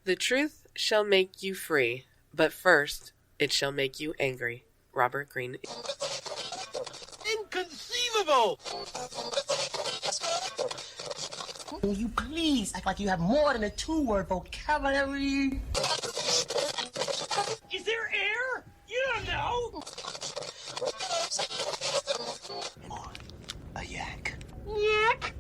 The truth shall make you free, but first it shall make you angry. Robert Greene. Inconceivable! Will you please act like you have more than a 2-word vocabulary? Is there air? You don't know! Or a yak. Yak!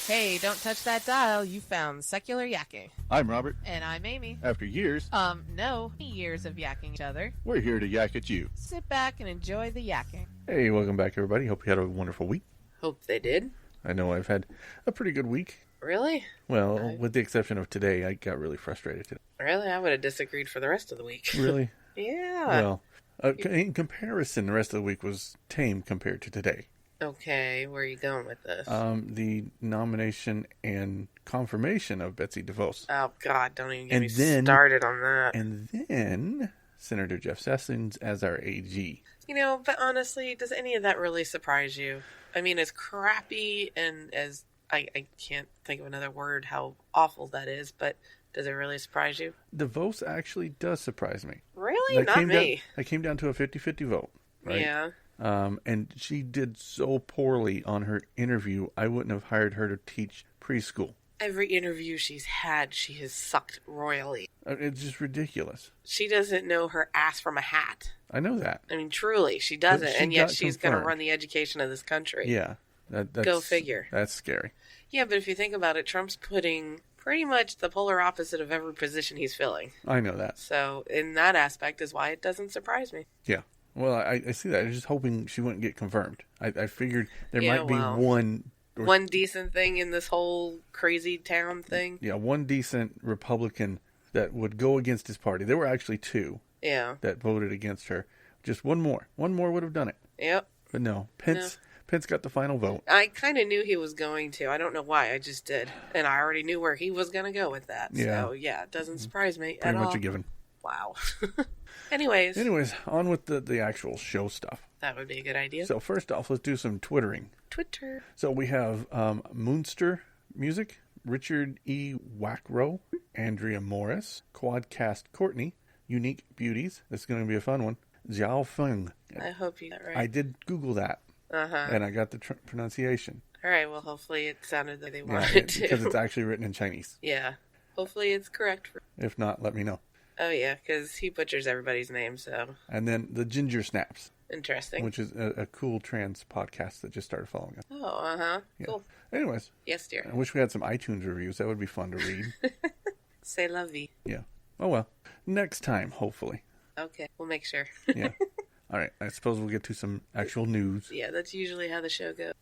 Hey, don't touch that dial. You found Secular Yakking. I'm Robert. And I'm Amy. After years, No years of yakking each other. we're here to yak at you. Sit back and enjoy the yakking. Hey, welcome back, everybody. Hope you had a wonderful week. Hope they did. I know I've had a pretty good week. Really? Well, with the exception of today, I got really frustrated today. Really? I would have disagreed for the rest of the week. Really? Yeah. Well, in comparison, the rest of the week was tame compared to today. Okay, where are you going with this? The nomination and confirmation of Betsy DeVos. Oh, God, don't even get me started on that. And then Senator Jeff Sessions as our AG. You know, but honestly, does any of that really surprise you? I mean, as crappy and as... I can't think of another word how awful that is, but does it really surprise you? DeVos actually does surprise me. Really? Not me. I came down to a 50-50 vote, right? Yeah. And she did so poorly on her interview, I wouldn't have hired her to teach preschool. Every interview she's had, she has sucked royally. It's just ridiculous. She doesn't know her ass from a hat. I know that. I mean, truly, she doesn't, She and yet got she's going to confirmed. run the education of this country. Yeah. That's, Go figure. That's scary. Yeah, but if you think about it, Trump's putting pretty much the polar opposite of every position he's filling. I know that. So, in that aspect is why it doesn't surprise me. Yeah. Well, I see that. I was just hoping she wouldn't get confirmed. I figured there might be one decent thing in this whole crazy town thing. Yeah, one decent Republican that would go against his party. There were actually two that voted against her. Just one more. One more would have done it. Yep. But no, Pence got the final vote. I kind of knew he was going to. I don't know why. I just did. And I already knew where he was going to go with that. Yeah. So, yeah, it doesn't surprise me Pretty at much all. a given. Wow. Anyways, on with the actual show stuff. That would be a good idea. So first off, let's do some Twittering. Twitter. So we have Moonster Music, Richard E. Wackrow, Andrea Morris, Quadcast Courtney, Unique Beauties. This is going to be a fun one. Xiao Feng. I hope you got that right. I did Google that. And I got the pronunciation. All right, well, hopefully it sounded like they wanted it to. Because it's actually written in Chinese. Yeah. Hopefully it's correct. If not, let me know. Oh, yeah, because he butchers everybody's name, so. And then the Ginger Snaps. Interesting. Which is a cool trans podcast that just started following us. Oh, uh-huh. Yeah. Cool. Anyways. Yes, dear. I wish we had some iTunes reviews. That would be fun to read. C'est la vie. Yeah. Oh, well. Next time, hopefully. Okay, we'll make sure. Yeah. All right. I suppose we'll get to some actual news. Yeah, that's usually how the show goes.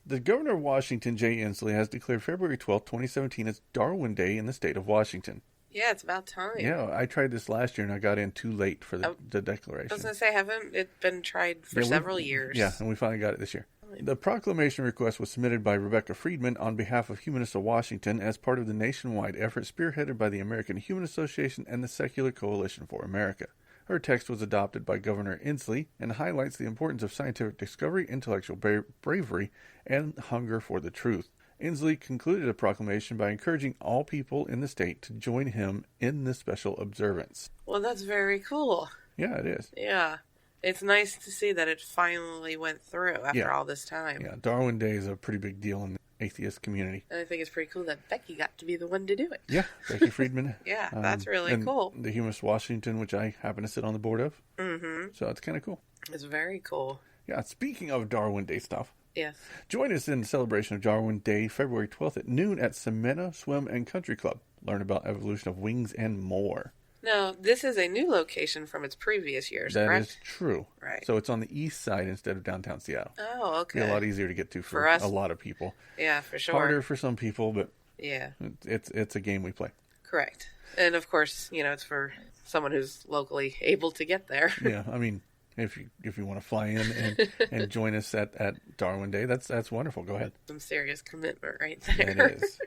The governor of Washington, Jay Inslee, has declared February 12th, 2017 as Darwin Day in the state of Washington. Yeah, it's about time. Yeah, I tried this last year and I got in too late for the declaration. I was going to say, haven't it been tried for several years? Yeah, and we finally got it this year. The proclamation request was submitted by Rebecca Friedman on behalf of Humanists of Washington as part of the nationwide effort spearheaded by the American Human Association and the Secular Coalition for America. Her text was adopted by Governor Inslee and highlights the importance of scientific discovery, intellectual bravery, and hunger for the truth. Inslee concluded the proclamation by encouraging all people in the state to join him in this special observance. Well, that's very cool. Yeah, it is. Yeah. It's nice to see that it finally went through after all this time. Yeah, Darwin Day is a pretty big deal in the atheist community. And I think it's pretty cool that Becky got to be the one to do it. Yeah, Becky Friedman. Yeah, that's really cool. The Humanists of Washington, which I happen to sit on the board of. Mm-hmm. So it's kind of cool. It's very cool. Yeah, speaking of Darwin Day stuff. Yes. Join us in the celebration of Darwin Day, February 12th at noon at Semena Swim and Country Club. Learn about evolution of wings and more. Now, this is a new location from its previous years, correct? That is true. Right. So it's on the east side instead of downtown Seattle. Oh, okay. Be a lot easier to get to for us. A lot of people. Yeah, for sure. Harder for some people, but yeah, it's a game we play. Correct. And of course, it's for someone who's locally able to get there. Yeah, I mean, if you want to fly in and join us at Darwin Day, that's wonderful. Go ahead. Some serious commitment right there. It is.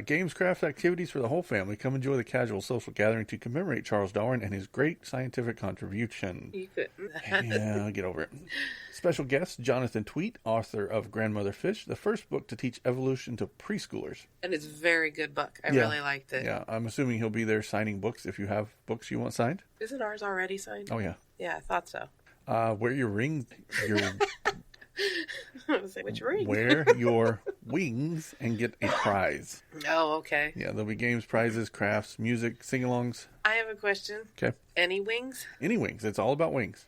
Games, crafts, activities for the whole family. Come enjoy the casual social gathering to commemorate Charles Darwin and his great scientific contribution. You couldn't. Yeah, get over it. Special guest, Jonathan Tweet, author of Grandmother Fish, the first book to teach evolution to preschoolers. And it's a very good book. I really liked it. Yeah, I'm assuming he'll be there signing books if you have books you want signed. Isn't ours already signed? Oh, yeah. Yeah, I thought so. Wear your ring. I was like, which ring? Wear your wings and get a prize. Oh, okay. Yeah, there'll be games, prizes, crafts, music, sing-alongs. I have a question. Okay. Any wings? Any wings. It's all about wings.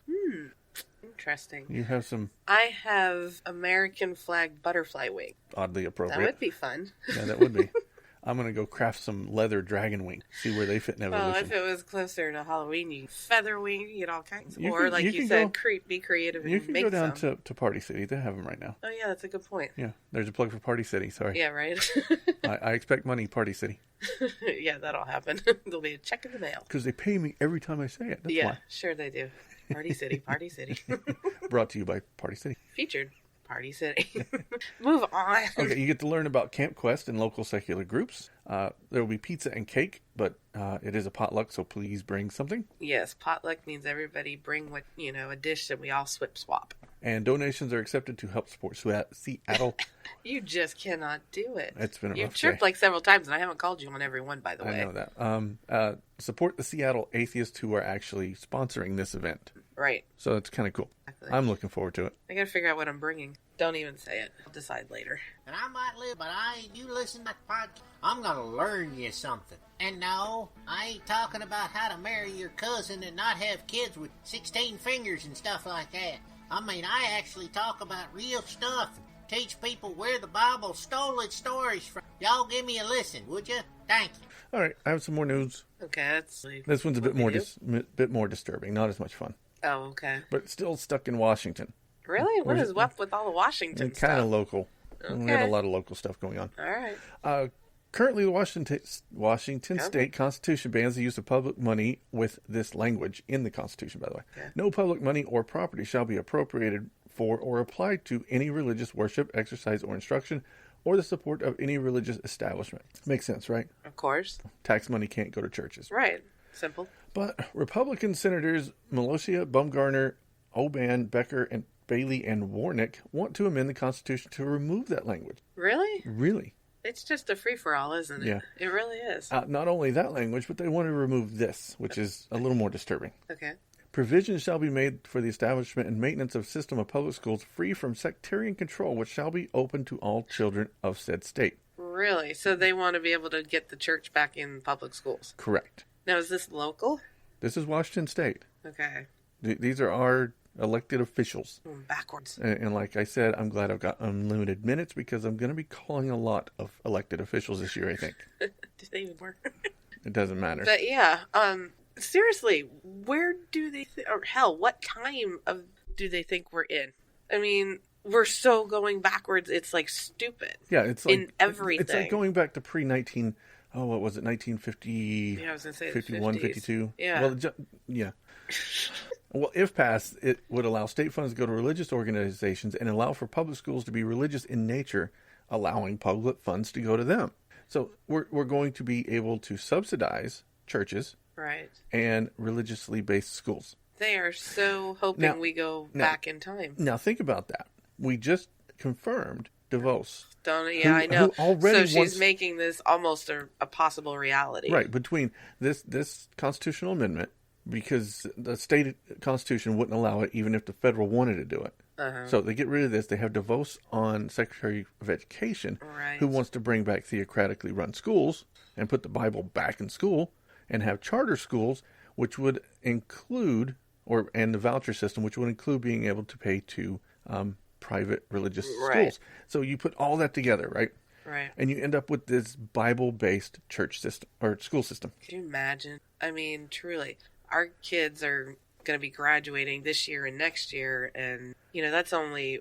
Interesting. You have some I have American flag butterfly wing. oddly appropriate. That would be fun. Yeah, that would be. I'm going to go craft some leather dragon wing. See where they fit in evolution. Well, if it was closer to Halloween, you feather wing, you get all kinds. You or can- like you you can said, go- be creative and You can make go down some. to Party City. They have them right now. Oh yeah, that's a good point. Yeah, there's a plug for Party City. Sorry. Yeah, right. I expect money, Party City. Yeah, that'll happen. There'll be a check in the mail. Because they pay me every time I say it. That's Yeah, why. sure they do. Party City, Party City. Brought to you by Party City. Featured Party City. Move on. Okay, you get to learn about Camp Quest and local secular groups. There will be pizza and cake, but it is a potluck, so please bring something. Yes, potluck means everybody bring a dish and we all swap. And donations are accepted to help support Seattle. You just cannot do it. It's been a You've rough tripped day. like several times, and I haven't called you on every one, by the way. I know that. Support the Seattle atheists who are actually sponsoring this event. Right. So it's kind of cool. Exactly. I'm looking forward to it. I gotta figure out what I'm bringing. Don't even say it. I'll decide later. And I might live, but you listen to that podcast, I'm gonna learn you something. And no, I ain't talking about how to marry your cousin and not have kids with 16 fingers and stuff like that. I mean, I actually talk about real stuff and teach people where the Bible stole its stories from. Y'all give me a listen, would you? Thank you. All right, I have some more news. Okay, that's... This one's a bit more disturbing, not as much fun, Oh, okay. but still stuck in Washington. Really? What Where's is up with all the Washington And kind of stuff? local. We have a lot of local stuff going on. All right. Currently, the Washington State Constitution bans the use of public money with this language in the Constitution, by the way. Okay. No public money or property shall be appropriated for or applied to any religious worship, exercise, or instruction, or the support of any religious establishment. Makes sense, right? Of course. Tax money can't go to churches. Right. Simple. But Republican Senators Melosia, Bumgarner, Oban, Becker, and Bailey and Warnick want to amend the Constitution to remove that language. Really? Really? It's just a free-for-all, isn't it? Yeah. It really is. Not only that language, but they want to remove this, which is a little more disturbing. Okay. Provisions shall be made for the establishment and maintenance of system of public schools free from sectarian control, which shall be open to all children of said state. Really? So they want to be able to get the church back in public schools. Correct. Now, is this local? This is Washington State. Okay. These are our elected officials. Backwards. And like I said, I'm glad I've got unlimited minutes because I'm going to be calling a lot of elected officials this year, I think. Do they even work? It doesn't matter. But yeah, seriously, where do they or hell, what time of do they think we're in? I mean, we're so going backwards, it's like stupid. Yeah, it's like in everything. It's like going back to pre-19 what was it? 1950 Yeah, I was going to say 51, the 50s. 52. Yeah. Well, yeah. Well, if passed, it would allow state funds to go to religious organizations and allow for public schools to be religious in nature, allowing public funds to go to them. So we're going to be able to subsidize churches Right. and religiously based schools. They are so hoping we go back in time. Now think about that. We just confirmed DeVos. I know. Who already so she's wants- making this almost a possible reality. Right, between this constitutional amendment, because the state constitution wouldn't allow it even if the federal wanted to do it. Uh-huh. So they get rid of this. They have DeVos on Secretary of Education, Right. who wants to bring back theocratically run schools and put the Bible back in school and have charter schools, which would include, and the voucher system, which would include being able to pay to private religious Right. schools. So you put all that together, right? Right. And you end up with this Bible-based church system or school system. Can you imagine? I mean, truly, our kids are going to be graduating this year and next year, and that's only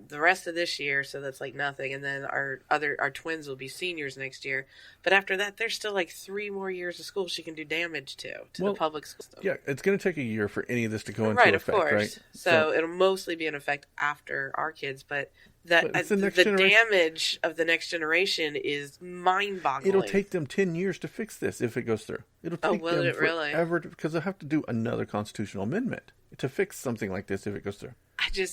the rest of this year, so that's like nothing. And then our twins will be seniors next year, but after that, there's still like 3 more years of school she can do damage to the public school system. Yeah, it's going to take a year for any of this to go into right, effect, of course. right? So it'll mostly be in effect after our kids, but the damage of the next generation is mind-boggling. It'll take them 10 years to fix this if it goes through. It'll take them forever because they'll have to do another constitutional amendment to fix something like this if it goes through.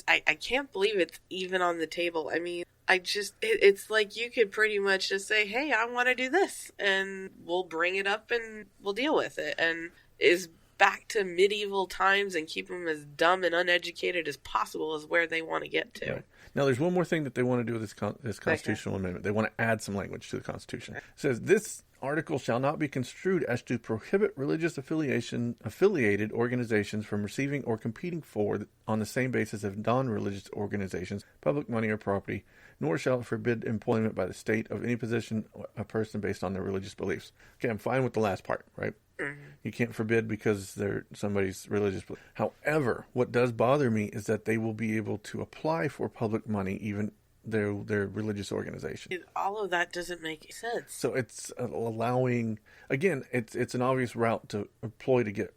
I can't believe it's even on the table. I mean, it's like you could pretty much just say, hey, I want to do this, and we'll bring it up and we'll deal with it. And is back to medieval times and keep them as dumb and uneducated as possible is where they want to get to. Right. Now, there's one more thing that they want to do with this constitutional amendment. They want to add some language to the Constitution. It says, this article shall not be construed as to prohibit religious affiliated organizations from receiving or competing for, on the same basis of non-religious organizations, public money or property, nor shall it forbid employment by the state of any position a person based on their religious beliefs. Okay, I'm fine with the last part, right? Mm-hmm. You can't forbid because they're somebody's religious belief. However, what does bother me is that they will be able to apply for public money, even their religious organization. All of that doesn't make sense. So it's allowing, again, it's an obvious route to employ to get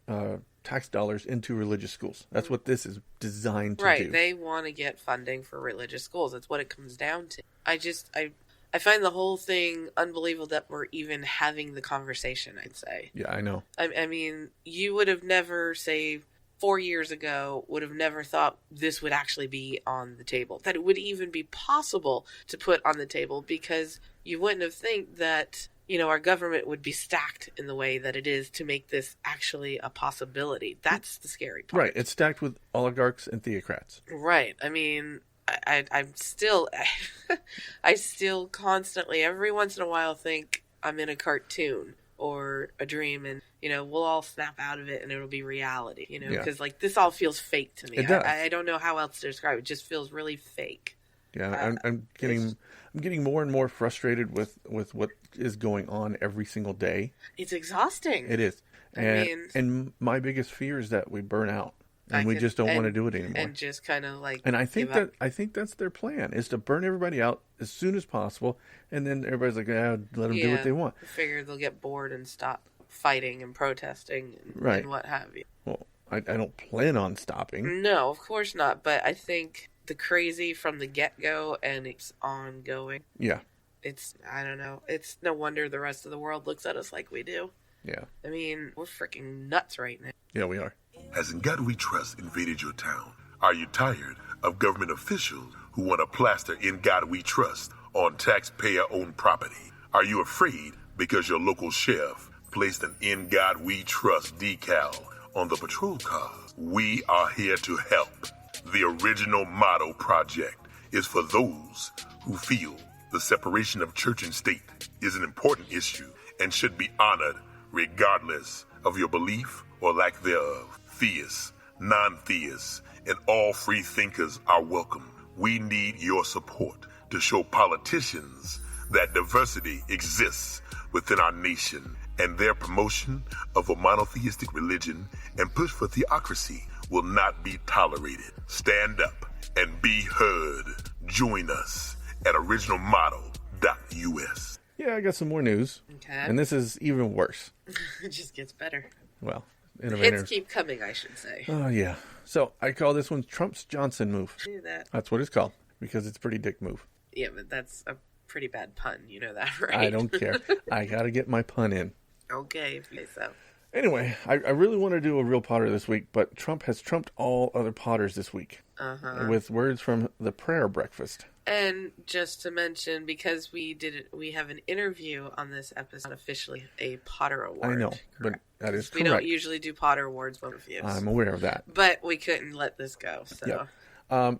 tax dollars into religious schools. That's what this is designed to do. Right, they want to get funding for religious schools. That's what it comes down to. I find the whole thing unbelievable that we're even having the conversation, I'd say. Yeah, I know. I mean, you would have never, say, 4 years ago, would have never thought this would actually be on the table. That it would even be possible to put on the table, because you wouldn't have think that, our government would be stacked in the way that it is to make this actually a possibility. That's the scary part. Right, it's stacked with oligarchs and theocrats. Right, I mean, I'm still, I still constantly, every once in a while, think I'm in a cartoon or a dream, and we'll all snap out of it and it'll be reality. Because this all feels fake to me. It does. I don't know how else to describe it. It just feels really fake. Yeah, I'm getting more and more frustrated with what is going on every single day. It's exhausting. It is, and my biggest fear is that we burn out. And we just don't want to do it anymore. And just kind of And I think that's their plan, is to burn everybody out as soon as possible, and then everybody's like, let them do what they want. I figure they'll get bored and stop fighting and protesting and what have you. Well, I don't plan on stopping. No, of course not. But I think the crazy from the get-go, and it's ongoing. Yeah. I don't know. It's no wonder the rest of the world looks at us like we do. Yeah. I mean, we're freaking nuts right now. Yeah, we are. Has In God We Trust invaded your town? Are you tired of government officials who want to plaster In God We Trust on taxpayer-owned property? Are you afraid because your local sheriff placed an In God We Trust decal on the patrol cars? We are here to help. The original motto project is for those who feel the separation of church and state is an important issue and should be honored regardless of your belief or lack thereof. Theists, non-theists, and all free thinkers are welcome. We need your support to show politicians that diversity exists within our nation, and their promotion of a monotheistic religion and push for theocracy will not be tolerated. Stand up and be heard. Join us at originalmotto.us. Yeah, I got some more news. Okay. And this is even worse. It just gets better. Well, hits keep coming, I should say. Oh, yeah. So I call this one Trump's Johnson move. I knew that. That's what it's called, because it's a pretty dick move. Yeah, but that's a pretty bad pun. You know that, right? I don't care. I got to get my pun in. Okay, if you say so. Anyway, I really want to do a real Potter this week, but Trump has trumped all other Potters this week with words from the prayer breakfast. And just to mention, because we have an interview on this episode, not officially a Potter Award. I know, but that is correct. We don't usually do Potter Awards reviews. I'm aware of that. But we couldn't let this go, so. Yep.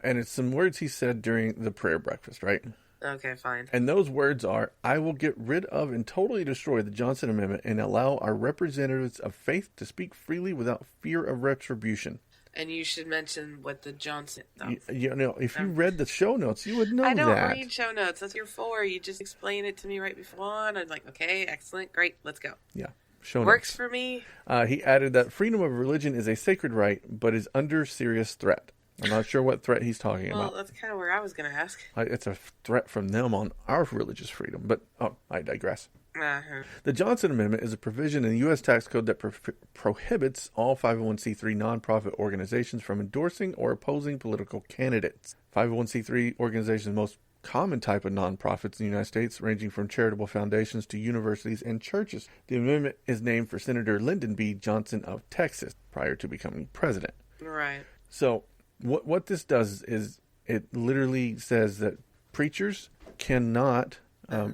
And it's some words he said during the prayer breakfast, right? Okay, fine. And those words are, I will get rid of and totally destroy the Johnson Amendment and allow our representatives of faith to speak freely without fear of retribution. And you should mention what the Johnson... If you read the show notes, you would know that. I don't read show notes. That's your for. You just explain it to me right before one. I'm like, okay, excellent, great, let's go. Yeah. show Works notes. for me. He added that freedom of religion is a sacred right, but is under serious threat. I'm not sure what threat he's talking Well, about. that's kind of where I was going to ask. It's a threat from them on our religious freedom, but I digress. Uh-huh. The Johnson Amendment is a provision in the U.S. tax code that prohibits all 501c3 nonprofit organizations from endorsing or opposing political candidates. 501c3 organizations are the most common type of nonprofits in the United States, ranging from charitable foundations to universities and churches. The amendment is named for Senator Lyndon B. Johnson of Texas prior to becoming president. Right. So what this does is it literally says that preachers cannot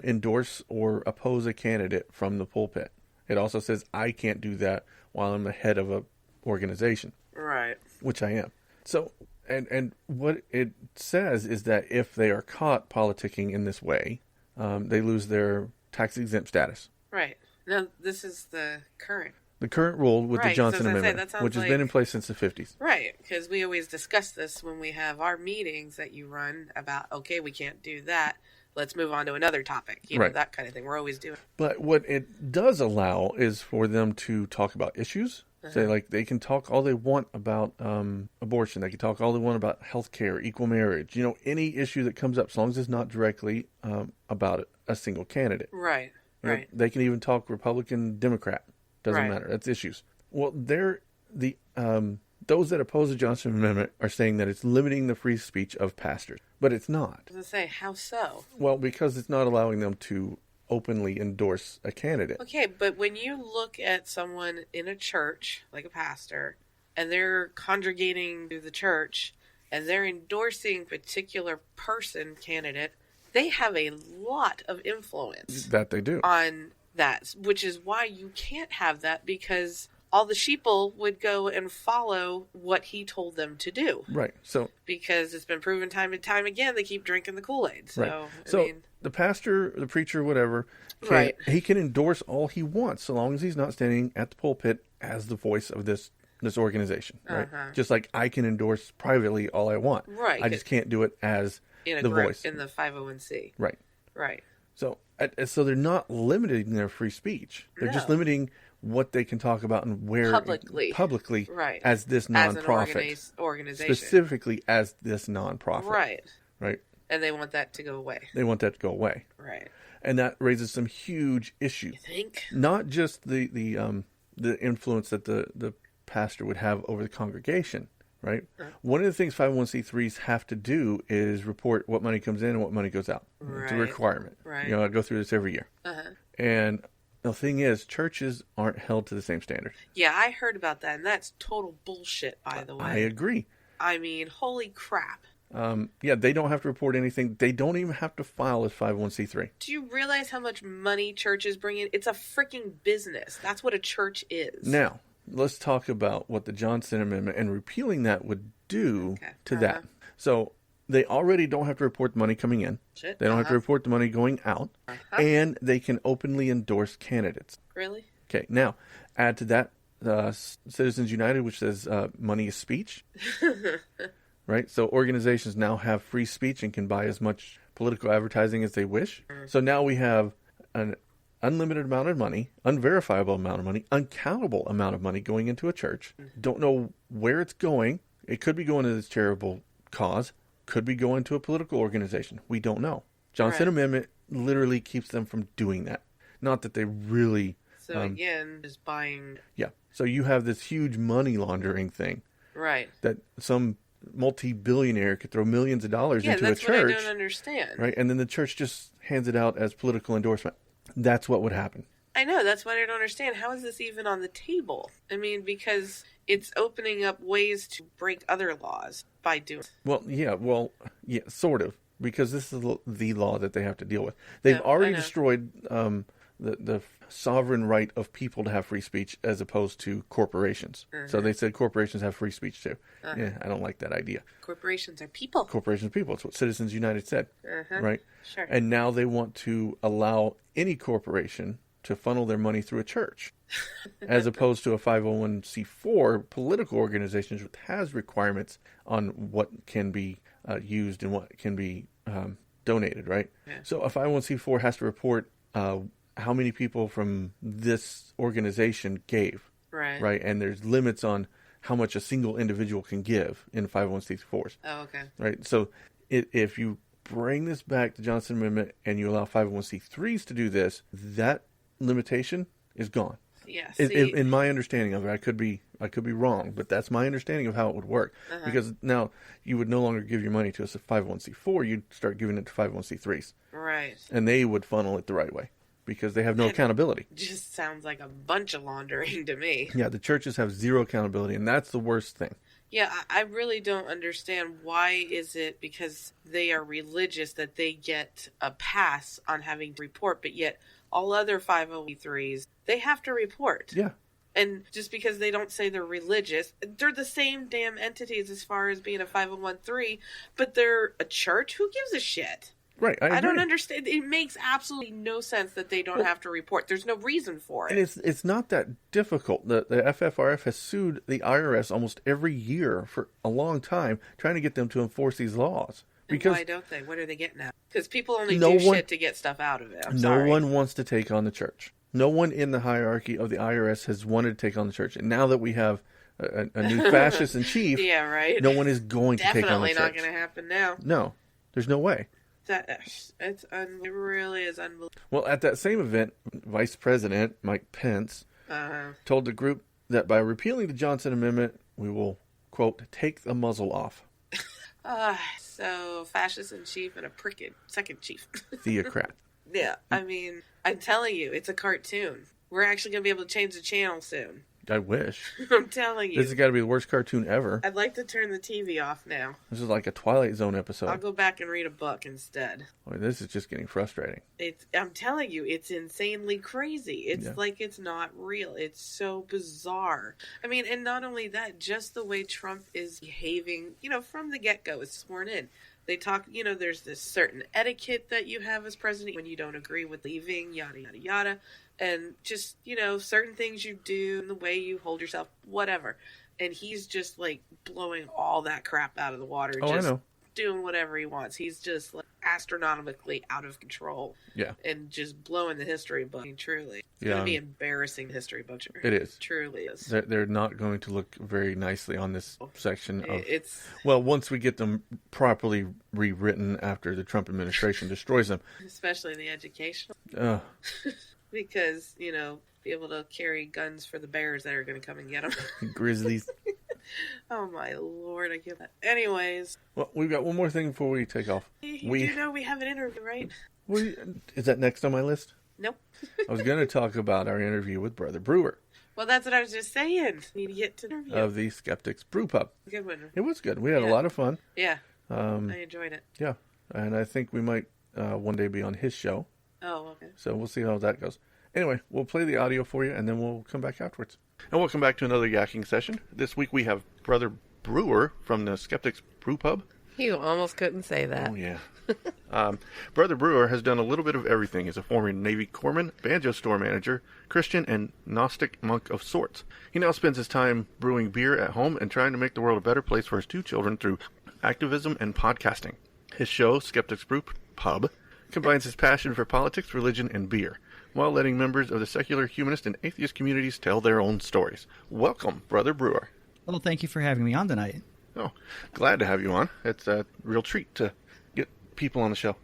endorse or oppose a candidate from the pulpit. It also says I can't do that while I'm the head of a organization. Right. Which I am. So, and what it says is that if they are caught politicking in this way, they lose their tax-exempt status. Right. Now, this is the current. The current rule with the Johnson Amendment, which has been in place since the 50s. Right, because we always discuss this when we have our meetings that you run about, okay, we can't do that. Let's move on to another topic. You know, that kind of thing. We're always doing. But what it does allow is for them to talk about issues. Say, like, they can talk all they want about abortion. They can talk all they want about health care, equal marriage. You know, any issue that comes up, as long as it's not directly about a single candidate. Right, You know, they can even talk Republican, Democrat. Doesn't matter. That's issues. Well, those that oppose the Johnson Amendment are saying that it's limiting the free speech of pastors. But it's not. I was going to say, how so? Well, because it's not allowing them to openly endorse a candidate. Okay, but when you look at someone in a church, like a pastor, and they're congregating to the church, and they're endorsing a particular candidate, they have a lot of influence. That they do. On that, which is why you can't have that, because all the sheeple would go and follow what he told them to do. Right. So because it's been proven time and time again, they keep drinking the Kool-Aid. So, right. So the pastor, the preacher, whatever, he can endorse all he wants so long as he's not standing at the pulpit as the voice of this organization. Right. Just like I can endorse privately all I want. Right. I just can't do it as the voice in the 501c. Right. Right. So they're not limiting their free speech. They're just limiting what they can talk about and where publicly right. as this nonprofit, as an organization, specifically as this nonprofit, right. And they want that to go away. Right. And that raises some huge issues. You think? Not just the influence that the pastor would have over the congregation. Right. One of the things 501c3s have to do is report what money comes in and what money goes out. Right. It's a requirement. Right. You know, I go through this every year. And the thing is, churches aren't held to the same standard. Yeah, I heard about that, and that's total bullshit, by the way. I agree. I mean, holy crap. They don't have to report anything. They don't even have to file as 501c3. Do you realize how much money churches bring in? It's a freaking business. That's what a church is. Now, let's talk about what the Johnson Amendment and repealing that would do to that. So they already don't have to report the money coming in. They don't have to report the money going out. And they can openly endorse candidates. Really? Okay, now, add to that Citizens United, which says money is speech. Right? So organizations now have free speech and can buy as much political advertising as they wish. So now we have an unlimited amount of money, unverifiable amount of money, uncountable amount of money going into a church. Don't know where it's going. It could be going to this charitable cause. Could be going to a political organization. We don't know. Johnson Amendment literally keeps them from doing that. Not that they really... So again, just buying... Yeah. So you have this huge money laundering thing. Right. That some multi-billionaire could throw millions of dollars into a church. Yeah, that's what I don't understand. Right? And then the church just hands it out as political endorsement. That's what would happen. I know. That's what I don't understand. How is this even on the table? I mean, because it's opening up ways to break other laws by doing... Well, yeah, sort of. Because this is the law that they have to deal with. They've already destroyed the sovereign right of people to have free speech as opposed to corporations. So they said corporations have free speech too. Yeah, I don't like that idea. Corporations are people. Corporations are people. It's what Citizens United said. Right? Sure. And now they want to allow any corporation to funnel their money through a church as opposed to a 501c4 political organization which has requirements on what can be used and what can be donated, right? Yeah. So a 501c4 has to report how many people from this organization gave. Right. Right. And there's limits on how much a single individual can give in 501c4s. Oh, okay. Right. So if you bring this back to Johnson Amendment and you allow 501c3s to do this, that limitation is gone. Yeah. In my understanding of it, I could be wrong, but that's my understanding of how it would work. Because now you would no longer give your money to a 501c4, you'd start giving it to 501c3s. Right. And they would funnel it the right way because they have no accountability. Just sounds like a bunch of laundering to me. Yeah, the churches have zero accountability, and that's the worst thing. Yeah, I really don't understand why is it because they are religious that they get a pass on having to report, but yet all other 501c3s, they have to report. Yeah. And just because they don't say they're religious, they're the same damn entities as far as being a 501c3, but they're a church? Who gives a shit? Right, I don't understand. It makes absolutely no sense that they don't have to report. There's no reason for it. And it's not that difficult. The FFRF has sued the IRS almost every year for a long time, trying to get them to enforce these laws. Because why don't they? What are they getting at? Because people only do shit to get stuff out of it. No one wants to take on the church. No one in the hierarchy of the IRS has wanted to take on the church. And now that we have a new fascist in chief, yeah, right. No one is going to take on the church. Definitely not going to happen now. No, there's no way. It really is unbelievable. Well, at that same event, Vice President Mike Pence told the group that by repealing the Johnson Amendment, we will, quote, take the muzzle off. So fascist in chief and a pricked second chief. Theocrat. Yeah, I mean, I'm telling you, it's a cartoon. We're actually going to be able to change the channel soon. I wish. I'm telling you. This has got to be the worst cartoon ever. I'd like to turn the TV off now. This is like a Twilight Zone episode. I'll go back and read a book instead. Boy, this is just getting frustrating. I'm telling you, it's insanely crazy. It's like it's not real. It's so bizarre. I mean, and not only that, just the way Trump is behaving, from the get-go, it's sworn in. They talk, there's this certain etiquette that you have as president when you don't agree with leaving, yada, yada, yada. And just, certain things you do and the way you hold yourself, whatever. And he's just, blowing all that crap out of the water. Oh, just I know. Doing whatever he wants. He's just, astronomically out of control. Yeah. And just blowing the history book. I mean, truly. It's going to be embarrassing, the history book. It is. Truly is. They're not going to look very nicely on this section of... It's... Well, once we get them properly rewritten after the Trump administration destroys them. Especially the educational. Because, be able to carry guns for the bears that are going to come and get them. Grizzlies. Oh, my Lord. I get that. Anyways. Well, we've got one more thing before we take off. You do know we have an interview, right? Is that next on my list? Nope. I was going to talk about our interview with Brother Brewer. Well, that's what I was just saying. We need to get to the interview. Of the Skeptic's Brewpub. Good one. It was good. We had a lot of fun. Yeah. I enjoyed it. Yeah. And I think we might one day be on his show. Oh, okay. So we'll see how that goes. Anyway, we'll play the audio for you, and then we'll come back afterwards. And welcome back to another Yakking session. This week we have Brother Brewer from the Skeptic's Brewpub. You almost couldn't say that. Oh, yeah. Brother Brewer has done a little bit of everything. He's a former Navy corpsman, banjo store manager, Christian, and Gnostic monk of sorts. He now spends his time brewing beer at home and trying to make the world a better place for his two children through activism and podcasting. His show, Skeptic's Brewpub, combines his passion for politics, religion, and beer, while letting members of the secular, humanist, and atheist communities tell their own stories. Welcome, Brother Brewer. Well, thank you for having me on tonight. Oh, glad to have you on. It's a real treat to get people on the show.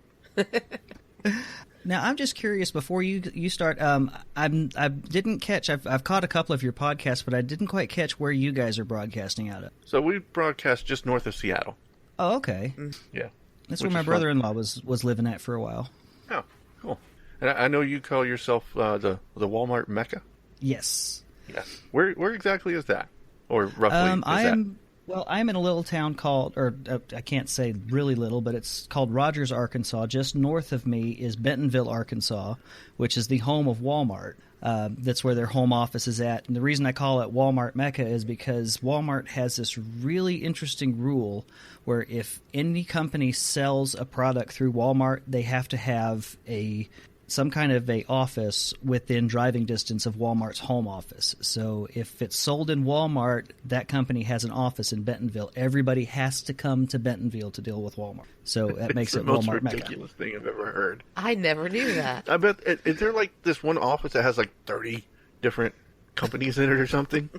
Now, I'm just curious, before you start, I didn't catch, I've caught a couple of your podcasts, but I didn't quite catch where you guys are broadcasting out of. So we broadcast just north of Seattle. Oh, okay. Yeah. That's where my brother-in-law was living at for a while. Oh, cool. And I know you call yourself the Walmart Mecca? Yes. Yes. Where exactly is that? Or roughly is that? Well, I'm in a little town called, I can't say really little, but it's called Rogers, Arkansas. Just north of me is Bentonville, Arkansas, which is the home of Walmart. That's where their home office is at. And the reason I call it Walmart Mecca is because Walmart has this really interesting rule where if any company sells a product through Walmart, they have to have a some kind of a office within driving distance of Walmart's home office. So if it's sold in Walmart, that company has an office in Bentonville. Everybody has to come to Bentonville to deal with Walmart. So that makes it most Walmart Mecca. ridiculous thing I've ever heard. I never knew that. I bet, is there like this one office that has like 30 different companies in it or something?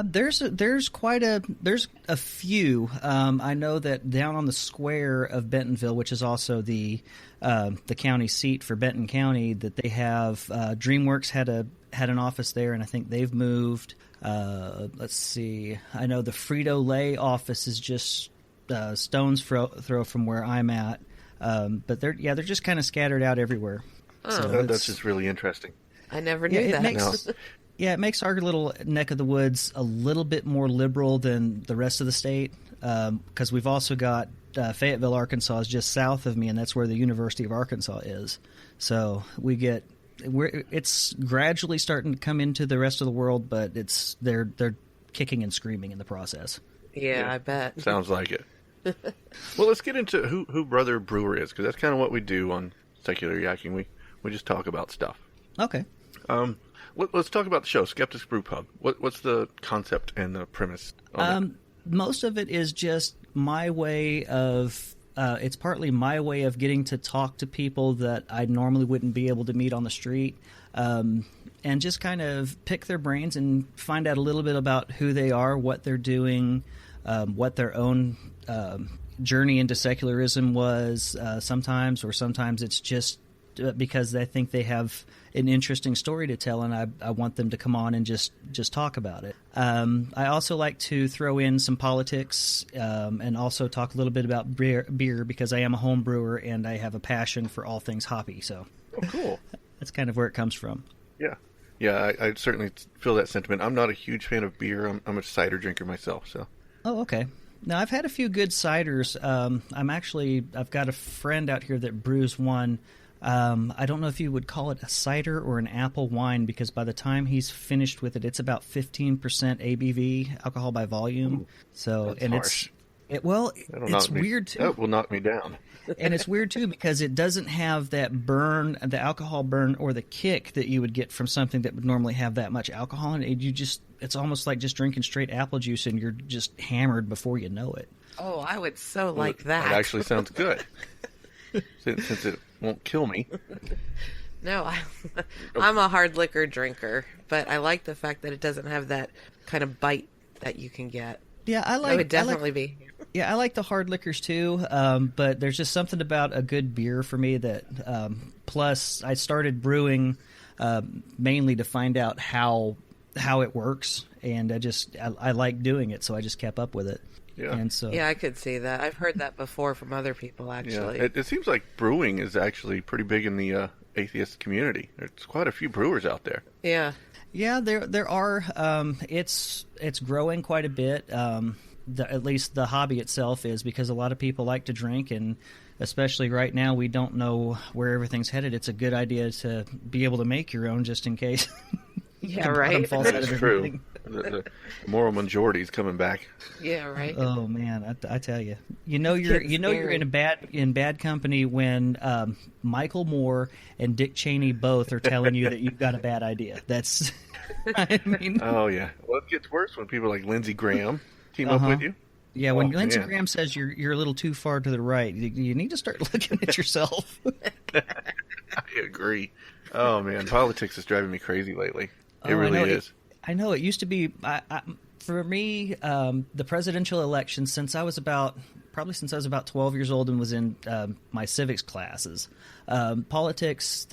There's a few. I know that down on the square of Bentonville, which is also the county seat for Benton County, that they have DreamWorks had an office there, and I think they've moved. Let's see. I know the Frito-Lay office is just stone's throw from where I'm at, but they're just kind of scattered out everywhere. Oh. So That's just really interesting. I never knew that. It makes our little neck of the woods a little bit more liberal than the rest of the state, because we've also got Fayetteville, Arkansas is just south of me, and that's where the University of Arkansas is. So it's gradually starting to come into the rest of the world, but they're kicking and screaming in the process. Yeah, I bet. Sounds like it. Well, let's get into who Brother Brewer is, because that's kind of what we do on Secular Yakking. We just talk about stuff. Okay. Let's talk about the show, Skeptic's Brewpub. What's the concept and the premise on it? Most of it is just my way of... it's partly my way of getting to talk to people that I normally wouldn't be able to meet on the street, and just kind of pick their brains and find out a little bit about who they are, what they're doing, what their own journey into secularism was sometimes, or sometimes it's just because they think they have an interesting story to tell, and I want them to come on and just talk about it. I also like to throw in some politics, and also talk a little bit about beer because I am a home brewer and I have a passion for all things hoppy. So, cool. That's kind of where it comes from. Yeah. I certainly feel that sentiment. I'm not a huge fan of beer. I'm a cider drinker myself. So. Oh, okay. Now I've had a few good ciders. I've got a friend out here that brews one. I don't know if you would call it a cider or an apple wine, because by the time he's finished with it, it's about 15% ABV, alcohol by volume. Ooh, so, and harsh. It's weird too. That will knock me down. And it's weird too because it doesn't have that burn, the alcohol burn, or the kick that you would get from something that would normally have that much alcohol in it. It's almost like just drinking straight apple juice, and you're just hammered before you know it. Oh, I would like that. It actually sounds good. Since it won't kill me. No, I'm a hard liquor drinker, but I like the fact that it doesn't have that kind of bite that you can get. Yeah, That would definitely be. Yeah, I like the hard liquors too, but there's just something about a good beer for me that. Plus, I started brewing mainly to find out how it works, and I like doing it, so I just kept up with it. Yeah. And so, I could see that. I've heard that before from other people, actually. Yeah. It seems like brewing is actually pretty big in the atheist community. There's quite a few brewers out there. Yeah. Yeah, there are. It's growing quite a bit. At least the hobby itself is, because a lot of people like to drink, and especially right now we don't know where everything's headed. It's a good idea to be able to make your own just in case. Yeah, right. That's true. The moral majority is coming back. Yeah, right. Oh man, I tell you, you're in bad company when Michael Moore and Dick Cheney both are telling you that you've got a bad idea. That's, I mean. Oh yeah. Well, it gets worse when people like Lindsey Graham team up with you. Yeah, when Lindsey Graham says you're a little too far to the right, you need to start looking at yourself. I agree. Oh man, politics is driving me crazy lately. It really is. I know it used to be. For me, the presidential election, since I was about 12 years old and was in my civics classes, politics,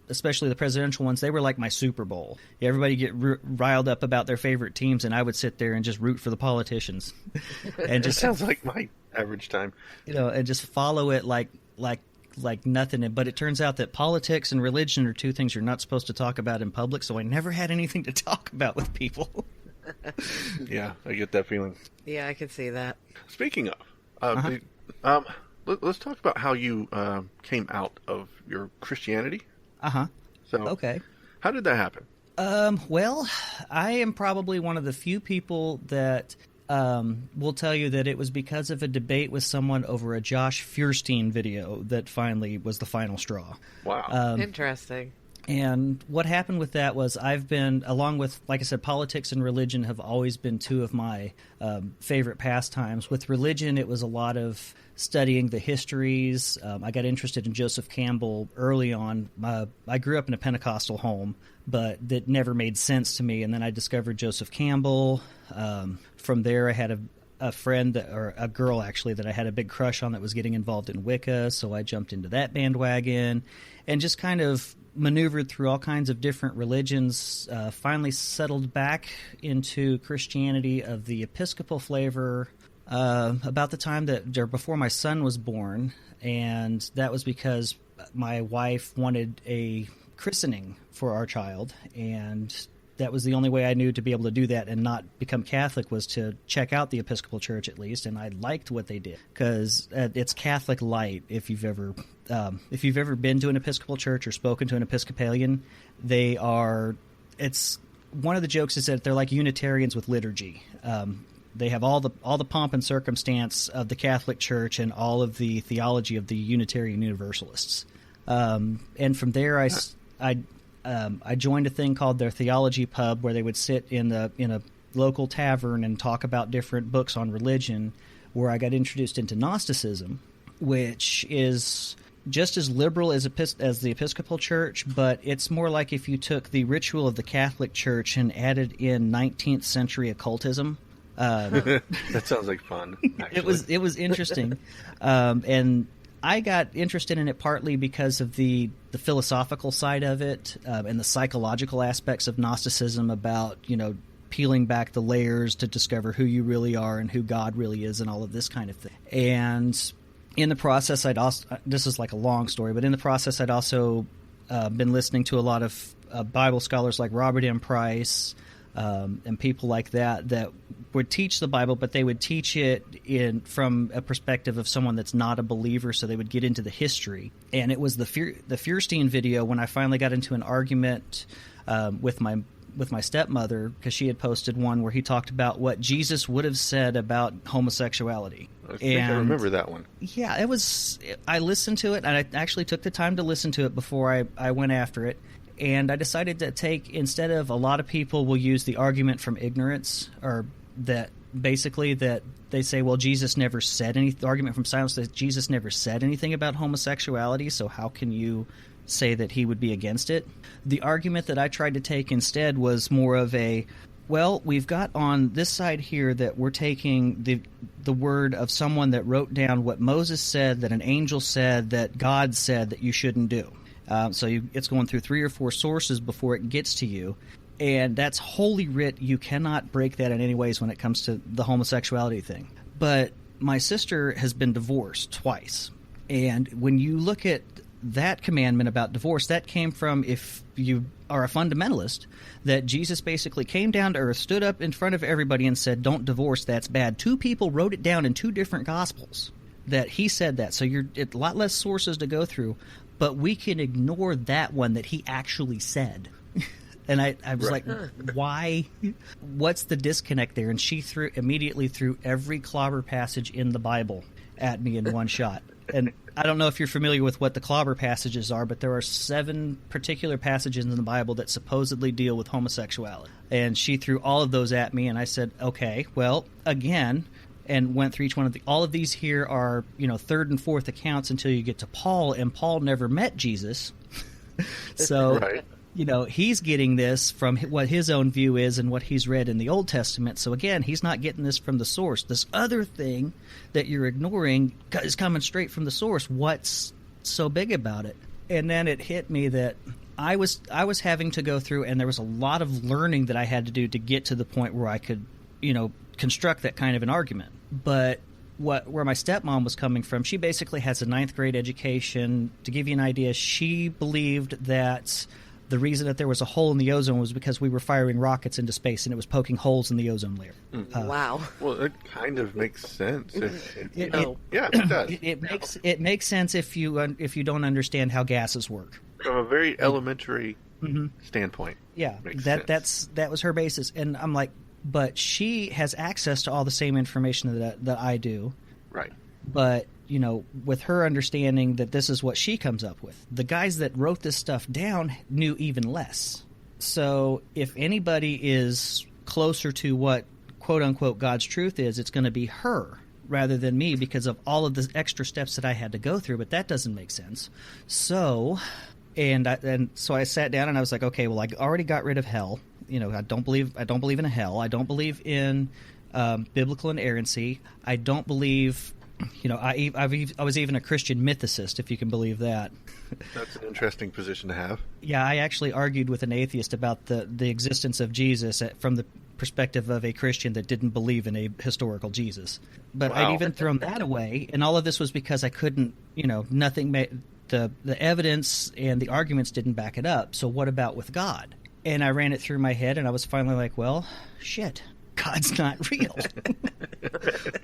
especially the presidential ones, they were like my Super Bowl. Everybody get riled up about their favorite teams, and I would sit there and just root for the politicians. And just sounds like my average time. And just follow it like nothing. But it turns out that politics and religion are two things you're not supposed to talk about in public, so I never had anything to talk about with people. Yeah, I get that feeling. Yeah, I could see that. Speaking of, let's talk about how you came out of your Christianity. So, okay. How did that happen? Well, I am probably one of the few people that will tell you that it was because of a debate with someone over a Josh Feuerstein video that finally was the final straw. Wow. Interesting. And what happened with that was I've been, along with, like I said, politics and religion have always been two of my favorite pastimes. With religion, it was a lot of studying the histories. I got interested in Joseph Campbell early on. I grew up in a Pentecostal home, but that never made sense to me. And then I discovered Joseph Campbell. From there, I had a friend, or a girl actually, that I had a big crush on that was getting involved in Wicca, so I jumped into that bandwagon and just kind of maneuvered through all kinds of different religions, finally settled back into Christianity of the Episcopal flavor about the time that, or before my son was born, and that was because my wife wanted a christening for our child, and that was the only way I knew to be able to do that and not become Catholic, was to check out the Episcopal Church at least, and I liked what they did because it's Catholic light. If you've ever been to an Episcopal church or spoken to an Episcopalian, they are. It's one of the jokes is that they're like Unitarians with liturgy. They have all the pomp and circumstance of the Catholic Church and all of the theology of the Unitarian Universalists. And from there, I joined a thing called their theology pub, where they would sit in a local tavern and talk about different books on religion, where I got introduced into Gnosticism, which is just as liberal as the Episcopal Church, but it's more like if you took the ritual of the Catholic Church and added in 19th century occultism. That sounds like fun, actually. It was interesting. And I got interested in it partly because of the philosophical side of it, and the psychological aspects of Gnosticism about, peeling back the layers to discover who you really are and who God really is and all of this kind of thing. And in the process, this is like a long story, but in the process, I'd also been listening to a lot of Bible scholars like Robert M. Price, and people like that would teach the Bible, but they would teach it from a perspective of someone that's not a believer, so they would get into the history. And it was the Feuerstein video when I finally got into an argument with my stepmother, because she had posted one where he talked about what Jesus would have said about homosexuality. I think I remember that one. Yeah, I listened to it, and I actually took the time to listen to it before I went after it. And I decided to take, instead of, a lot of people will use the argument from ignorance, or that basically that they say, well, Jesus never said anything, the argument from silence that Jesus never said anything about homosexuality, so how can you say that he would be against it? The argument that I tried to take instead was more of well, we've got on this side here that we're taking the word of someone that wrote down what Moses said, that an angel said, that God said that you shouldn't do. So it's going through 3 or 4 sources before it gets to you. And that's holy writ. You cannot break that in any ways when it comes to the homosexuality thing. But my sister has been divorced twice. And when you look at that commandment about divorce, that came from, if you are a fundamentalist, that Jesus basically came down to earth, stood up in front of everybody and said, don't divorce, that's bad. 2 people wrote it down in 2 different gospels that he said that. So it's a lot less sources to go through. But we can ignore that one that he actually said. And I was like, why? What's the disconnect there? And she immediately threw every clobber passage in the Bible at me in one shot. And I don't know if you're familiar with what the clobber passages are, but there are 7 particular passages in the Bible that supposedly deal with homosexuality. And she threw all of those at me, and I said, okay, well, again, and went through each one of all of these here are, 3rd and 4th accounts until you get to Paul, and Paul never met Jesus. So, right. He's getting this from what his own view is and what he's read in the Old Testament. So again, he's not getting this from the source. This other thing that you're ignoring is coming straight from the source. What's so big about it? And then it hit me that I was having to go through, and there was a lot of learning that I had to do to get to the point where I could, construct that kind of an argument. But where my stepmom was coming from, she basically has a 9th grade education. To give you an idea, she believed that the reason that there was a hole in the ozone was because we were firing rockets into space and it was poking holes in the ozone layer. Wow. Well, it kind of makes sense. It does. It makes sense if you don't understand how gases work. From a very elementary standpoint. Yeah, that was her basis. And I'm like, but she has access to all the same information that I do. Right. But, you know, with her understanding that this is what she comes up with. The guys that wrote this stuff down knew even less. So if anybody is closer to what, quote-unquote, God's truth is, it's going to be her rather than me because of all of the extra steps that I had to go through. But that doesn't make sense. So, so I sat down and I was like, okay, well, I already got rid of hell. You know, I don't believe in a hell. I don't believe in biblical inerrancy. I don't believe, you know, I was even a Christian mythicist, if you can believe that. That's an interesting position to have. Yeah, I actually argued with an atheist about the existence of Jesus from the perspective of a Christian that didn't believe in a historical Jesus. But Wow. I'd even thrown that away, and all of this was because I couldn't, you know, nothing made the evidence and the arguments didn't back it up. So what about with God? And I ran it through my head, and I was finally like, well, shit, God's not real.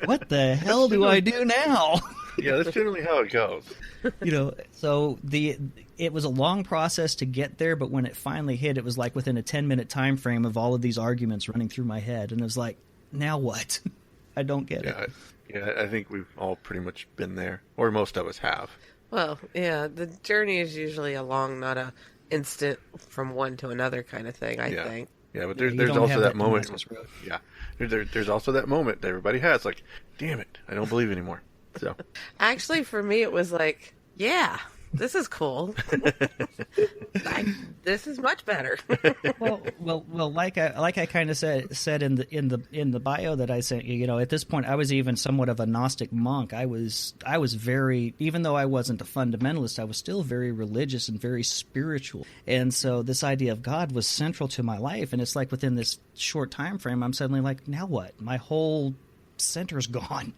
What the hell do I do now? Yeah, that's generally how it goes. You know, so it was a long process to get there, but when it finally hit, it was like within a 10-minute time frame of all of these arguments running through my head, and it was like, now what? I don't get it. Yeah, I think we've all pretty much been there, or most of us have. Well, yeah, the journey is usually a long, not a instant from one to another kind of thing, I think. Yeah, but Yeah, there's don't also have that that moment. Damascus Road. Yeah, there's also that moment that everybody has, like, damn it, I don't believe anymore. So Actually, for me, it was like, yeah, this is cool. This is much better. well, like I kind of said in the bio that I sent you, you know, at this point I was even somewhat of a Gnostic monk. I was very, even though I wasn't a fundamentalist, I was still very religious and very spiritual. And so this idea of God was central to my life. And it's like within this short time frame, I'm suddenly like, now what? My whole center's gone.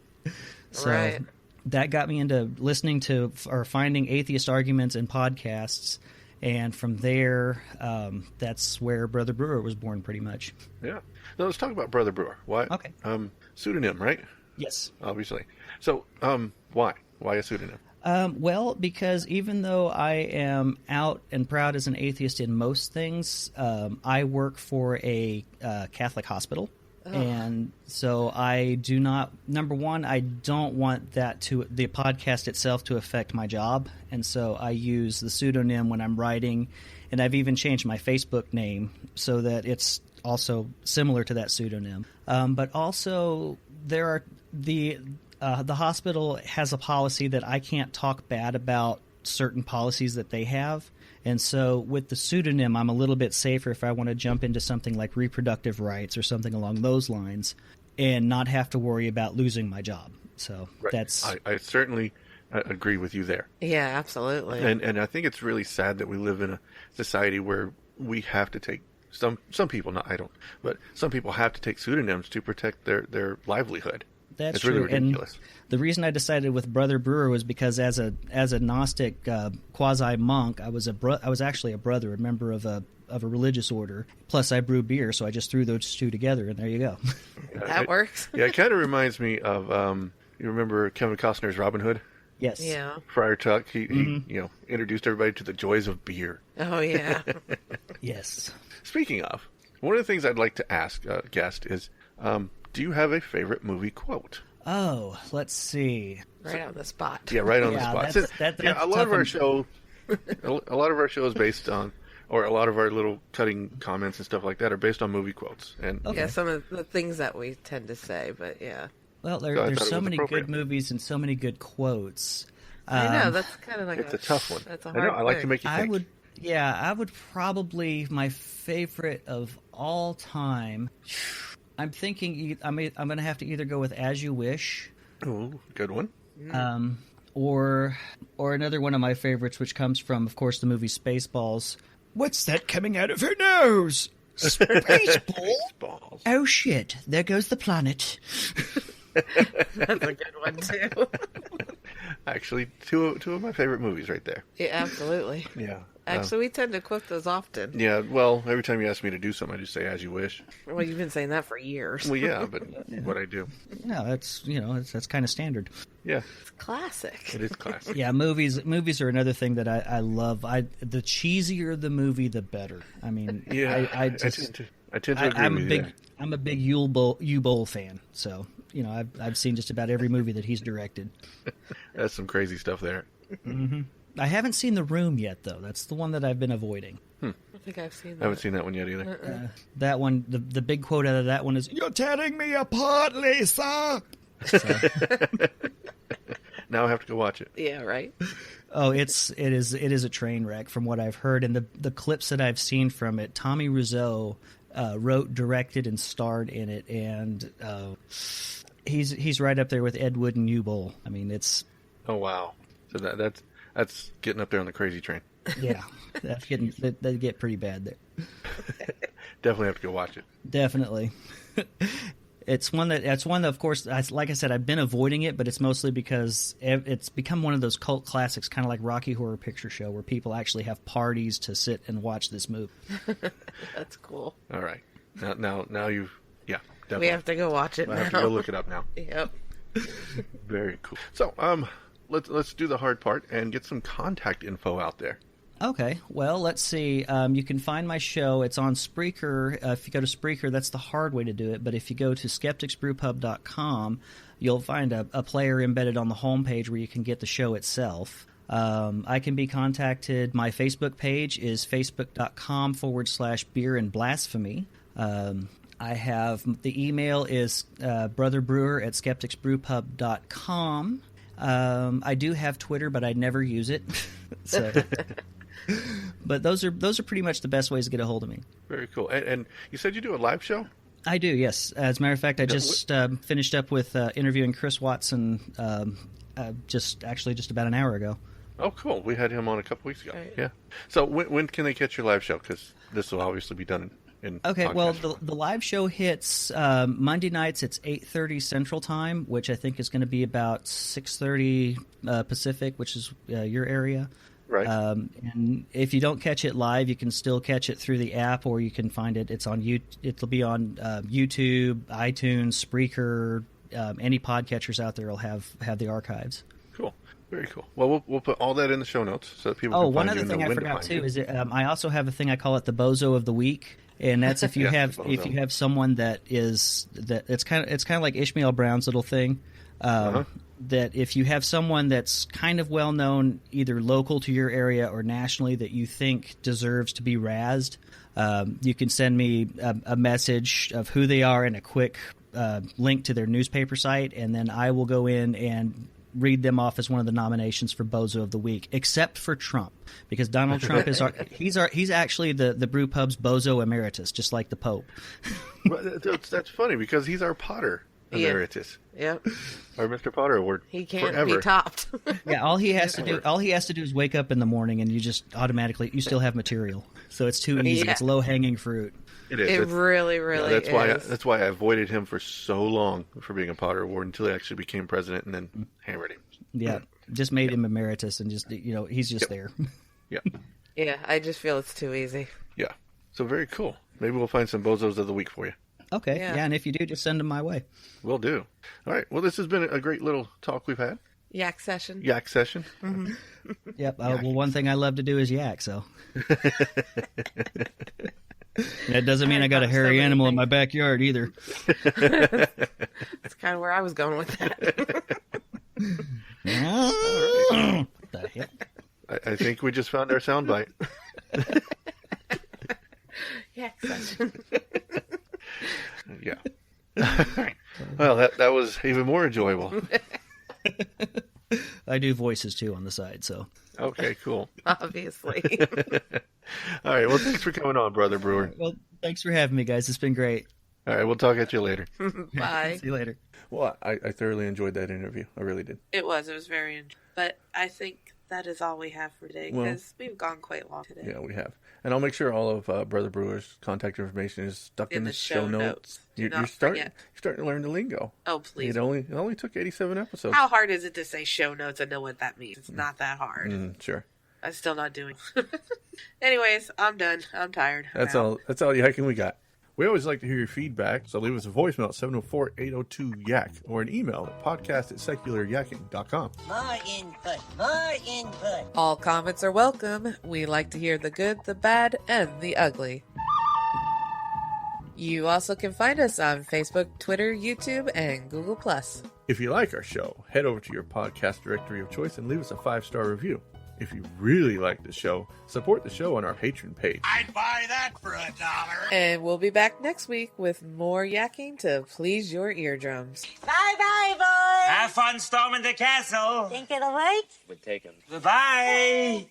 So Right. that got me into listening to or finding atheist arguments in podcasts. And from there, that's where Brother Brewer was born, pretty much. yeah, now let's talk about Brother Brewer. Why? Okay. Pseudonym, right? Yes. Obviously. So, why a pseudonym? Well, because even though I am out and proud as an atheist in most things, I work for a Catholic hospital. And so I do not, number one, I don't want the podcast itself to affect my job. And so I use the pseudonym when I'm writing, and I've even changed my Facebook name so that it's also similar to that pseudonym. But also the hospital has a policy that I can't talk bad about certain policies that they have. And so with the pseudonym, I'm a little bit safer if I want to jump into something like reproductive rights or something along those lines and not have to worry about losing my job. So Right. that's... I certainly agree with you there. Yeah, absolutely. And I think it's really sad that we live in a society where we have to take some people, not I don't, but some people have to take pseudonyms to protect their lively-hood. That's it's really true. ridiculous. And the reason I decided with Brother Brewer was because as a Gnostic quasi monk, I was actually a brother, a member of a religious order. Plus, I brew beer, so I just threw those two together, and there you go. That works. Yeah, it kind of reminds me of you remember Kevin Costner's Robin Hood? Yes. Yeah. Friar Tuck, he introduced everybody to the joys of beer. Oh, yeah. Yes. Speaking of, one of the things I'd like to ask a guest is, do you have a favorite movie quote? Oh, let's see. Right on the spot. Yeah, right on the Yeah, spot. that's A lot tough of our and- show, a lot of our show is based on, or a lot of our little cutting comments and stuff like that are based on movie quotes. And Yeah, some of the things that we tend to say, but yeah. Well, So I thought there's it so was many appropriate. good movies and so many good quotes. I know, that's kind of like it's a tough one. That's a I hard know. I like to thing. make you think. I would probably, my favorite of all time, I'm thinking I'm going to have to either go with As You Wish, Ooh, good one. or another one of my favorites, which comes from, of course, the movie Spaceballs. What's that coming out of her nose? Spaceball? Balls. Oh shit, there goes the planet. That's a good one, too. Actually, two of my favorite movies right there. Yeah, absolutely. Yeah. Actually, we tend to quote those often. Yeah, well, every time you ask me to do something, I just say, as you wish. Well, you've been saying that for years. Well, yeah, but what I do. Yeah, that's kind of standard. Yeah, It's classic. it is classic. Yeah, movies are another thing that I love. The cheesier the movie, the better. I mean, Yeah, I just I tend to agree I'm with a you big there. I'm a big U-Bowl fan. So I've seen just about every movie that he's directed. That's some crazy stuff there. I haven't seen The Room yet, though. That's the one that I've been avoiding. I think I've seen that. I haven't seen that one yet either. That one, the big quote out of that one is, "You're tearing me apart, Lisa." So, Now I have to go watch it. Yeah, right? oh, it is a train wreck from what I've heard, and the clips that I've seen from it. Tommy Wiseau wrote, directed, and starred in it, and he's right up there with Ed Wood and U-Bowl. I mean, it's Oh wow! So that's getting up there on the crazy train. yeah, they get pretty bad there. Definitely have to go watch it. Definitely. It's one that, of course, like I said, I've been avoiding it, but it's mostly because it's become one of those cult classics, kind of like Rocky Horror Picture Show, where people actually have parties to sit and watch this movie. That's cool. All right. Now you've definitely. We have to go watch it I now. have to go look it up now. Yep. Very cool. So let's do the hard part and get some contact info out there. Okay, well, let's see. You can find my show. It's on Spreaker. If you go to Spreaker, that's the hard way to do it. But if you go to skepticsbrewpub.com, you'll find a player embedded on the homepage where you can get the show itself. I can be contacted. My Facebook page is facebook.com/beer and blasphemy. I have the email is brotherbrewer@skepticsbrewpub.com. I do have Twitter, but I never use it. So, but those are pretty much the best ways to get a hold of me. Very cool. And you said you do a live show? I do, yes. As a matter of fact, I just finished up with interviewing Chris Watson just about an hour ago. Oh, cool. We had him on a couple weeks ago. Right. Yeah. So when can they catch your live show? Because this will obviously be done in Okay, podcast well, form. the live show hits Monday nights. It's 8:30 Central Time, which I think is going to be about 6:30 Pacific, which is your area. Right. And if you don't catch it live, you can still catch it through the app, or you can find it. It's on It'll be on YouTube, iTunes, Spreaker. Any podcatchers out there will have the archives. Cool. Very cool. Well, we'll put all that in the show notes so that people Oh, can one find other you thing and know I when to forgot find too you. is I also have a thing I call it the Bozo of the Week, and that's if you Yeah, have the Bozo. someone that it's kind of like Ishmael Brown's little thing. That if you have someone that's kind of well known, either local to your area or nationally, that you think deserves to be razzed, you can send me a message of who they are and a quick link to their newspaper site, and then I will go in and read them off as one of the nominations for Bozo of the Week, except for Trump, because Donald Trump is he's actually the Brewpub's Bozo Emeritus, just like the Pope. Well, that's funny because he's our Potter Emeritus. Yep. Our Mr. Potter Award. He can't forever. be topped. Yeah, all he has to do is wake up in the morning, and you just automatically you still have material. So it's too easy. Yeah. It's low hanging fruit. It is. It It's- really, yeah, really that's is. that's why I avoided him for so long for being a Potter Award until he actually became president and then hammered him. Yeah, just made him emeritus, and just he's just there. Yeah. Yeah, I just feel it's too easy. Yeah. So very cool. Maybe we'll find some Bozos of the Week for you. Okay, Yeah. yeah, and if you do, just send them my way. Will do. All right. Well, this has been a great little talk we've had. Yak session. Yak session. Yep. Well, one thing I love to do is yak. So that doesn't mean I got a hairy animal in my backyard either. That's kind of where I was going with that. What the heck? I think we just found our soundbite. Yak session. Yeah. Well, that was even more enjoyable. I do voices too on the side, so. Okay, cool. Obviously. All right. Well, thanks for coming on, Brother Brewer. Well, thanks for having me, guys. It's been great. All right. We'll talk at you later. Bye. See you later. Well, I thoroughly enjoyed that interview. I really did. It was very interesting. But I think that is all we have for today, Well- because we've gone quite long today. Yeah, we have. And I'll make sure all of Brother Brewer's contact information is stuck in the show notes. Do You're not starting forget. to learn the lingo. Oh, please. It only took 87 episodes. How hard is it to say show notes and know what that means? It's not that hard. Sure. I'm still not doing. Anyways, I'm done. I'm tired. That's all the Yakking we got. We always like to hear your feedback, so leave us a voicemail at 704-802-YAK or an email at podcast@secularyakking.com. More input. All comments are welcome. We like to hear the good, the bad, and the ugly. You also can find us on Facebook, Twitter, YouTube, and Google+. If you like our show, head over to your podcast directory of choice and leave us a 5-star review. If you really like the show, support the show on our Patreon page. I'd buy that for $1. And we'll be back next week with more yakking to please your eardrums. Bye-bye, boys. Have fun storming the castle. Think it'll work? Would take him. Goodbye.